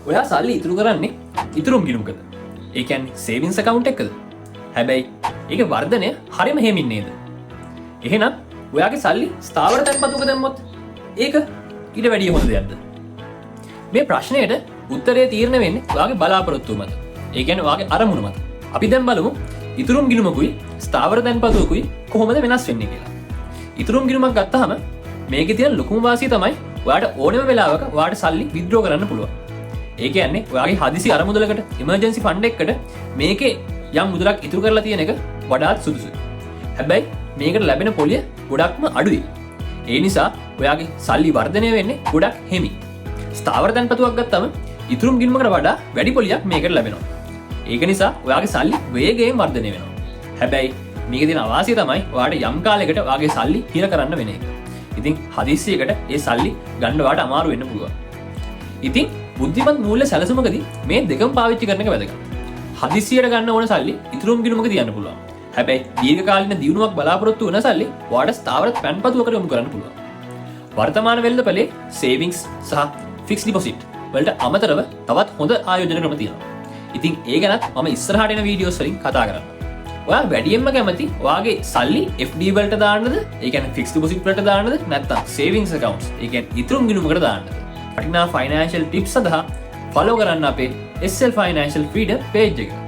ඔයා සල්ලි ඉතුරු කරන්නේ ඉතුරුම් ගිණුමකද? ඒ කියන්නේ සේවින්ස් account එකකද? හැබැයි ඒකේ වර්ධනය හරියම හේමින් නේද? එහෙනම් ඔයාගේ සල්ලි ස්ථාවර තැන්පතුක දැම්මොත් ඒක ඊට වැඩිය හොඳ දෙයක්ද? මේ ප්‍රශ්නයට උත්තරය තීරණය වෙන්නේ ඔයාගේ බලාපොරොත්තුව මත. ඒ කියන්නේ ඔයාගේ අරමුණ මත. අපි දැන් බලමු ඉතුරුම් ගිණුමකුයි ස්ථාවර තැන්පතුකුයි කොහොමද වෙනස් වෙන්නේ කියලා. ඉතුරුම් ගිණුමක් ගත්තාම මේකේ තියෙන ලොකුම වාසිය තමයි ඔයාට ඕනම වෙලාවක ඔයාට සල්ලි විත්ඩ්‍රෝ කරන්න පුළුවන්. ඒ කියන්නේ ඔයාගේ හදිසි අරමුදලකට එමර්ජන්සි ෆන්ඩ් එකකට මේකේ යම් මුදලක් ඉතුරු කරලා තියෙන එක වඩාත් සුදුසුයි. හැබැයි මේකට ලැබෙන පොලිය ගොඩක්ම අඩුයි. ඒ නිසා ඔයාගේ සල්ලි වර්ධනය වෙන්නේ ගොඩක් හිමි. ස්ථාවර තැන්පතුවක් ගත්තම ඉතුරුම් ගිණුමකට වඩා වැඩි පොලියක් මේකට ලැබෙනවා. ඒක නිසා ඔයාගේ සල්ලි වේගයෙන් වර්ධනය වෙනවා. හැබැයි මේකේ තියෙන අවාසිය තමයි ඔයාට යම් කාලයකට ඔයාගේ සල්ලි හිර කරන්න වෙන එක. ඉතින් හදිස්සියකට ඒ සල්ලි ගන්න ඔයාට අමාරු වෙන්න පුළුවන්. ඉතින් බුද්ධිමත් මූල්‍ය සැලසුමකදී මේ දෙකම පාවිච්චි කරන එක වැදගත්. හදිස්සියට ගන්න ඕන සල්ලි ඉතුරුම් ගිණුමක තියන්න පුළුවන්. හැබැයි දීර්ඝකාලීන දියුණුවක් බලාපොරොත්තු වෙන සල්ලි ඔයාට ස්ථාවර තැන්පතුවකට යොමු කරන්න පුළුවන්. වර්තමාන වෙළඳපොලේ සේවිංස් සහ ෆික්ස් ඩිපොසිට් වලට අමතරව තවත් හොඳ ආයෝජන ක්‍රම තියෙනවා. ඉතින් ඒ ගැනත් මම ඉස්සරහට එන වීඩියෝස් වලින් කතා කරන්නම්. ඔයා වැඩියෙන්ම කැමති ඔයාගේ සල්ලි FD වලට දාන්නද? ඒ කියන්නේ ෆික්ස් ඩිපොසිට් වලට දාන්නද? නැත්නම් සේවිංස් accounts ඒ කියන්නේ ඉතුරුම් ගිණුමකට දාන්නද? වටිනා ෆයිනෑන්ෂල් ටිප්ස් සඳහා ෆලෝ කරන්න අපේ SL Financial Freedom page එක.